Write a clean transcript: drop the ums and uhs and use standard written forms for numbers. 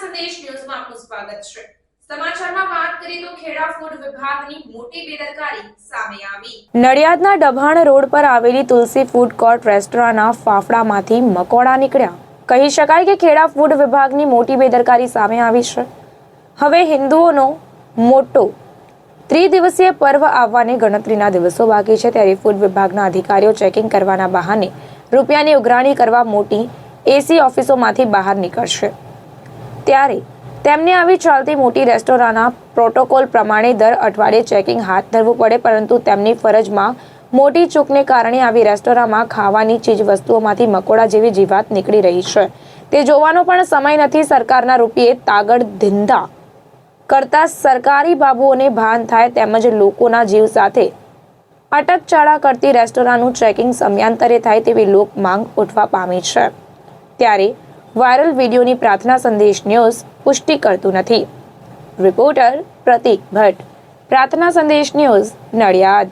સંદેશ ન્યૂઝમાં આપનું સ્વાગત છે। સમાચારમાં વાત કરીએ તો ખેડા ફૂડ વિભાગની મોટી બેદરકારી સામે આવી। નડિયાદના ડભાણ રોડ પર આવેલી તુલસી ફૂડ કોર્ટ રેસ્ટોરન્ટના ફાફડામાંથી મકોડા નીકળ્યા। કહી શકાય કે ખેડા ફૂડ વિભાગની મોટી બેદરકારી સામે આવી છે। હવે હિન્દુઓનો મોટો ત્રિદિવસીય પર્વ આવવાને ગણતરીના દિવસો બાકી છે, ત્યારે ફૂડ વિભાગના અધિકારીઓ ચેકિંગ કરવાના બહાને રૂપિયાની ઉઘરાણી કરવા મોટી એસી ઓફિસોમાંથી બહાર નીકળશે, ત્યારે તેમને આવી ચાલતી મોટી રેસ્ટોરન્ટના પ્રોટોકોલ પ્રમાણે દર અઠવાડિયે ચેકિંગ હાથ ધરવું પડે, પરંતુ તેમની ફરજમાં મોટી ચૂકને કારણે આવી રેસ્ટોરન્ટમાં ખાવાની ચીજ વસ્તુઓમાંથી મકોડા જેવી જીવાત નીકળી રહી છે। તે જોવાનો પણ સમય નથી। સરકારના રૂપિયે તાગડ ધંધા કરતા સરકારી બાબુઓને ભાન થાય, તેમજ લોકોના જીવ સાથે અટકચાળા કરતી રેસ્ટોરન્ટનું ચેકિંગ સમયાંતરે થાય તેવી લોક માંગ ઉઠવા પામી છે, ત્યારે વાયરલ વિડીયોની પ્રાર્થના સંદેશ ન્યૂઝ પુષ્ટિ કરતું નથી। રિપોર્ટર પ્રતીક ભટ્ટ, પ્રાર્થના સંદેશ ન્યૂઝ, નડિયાદ।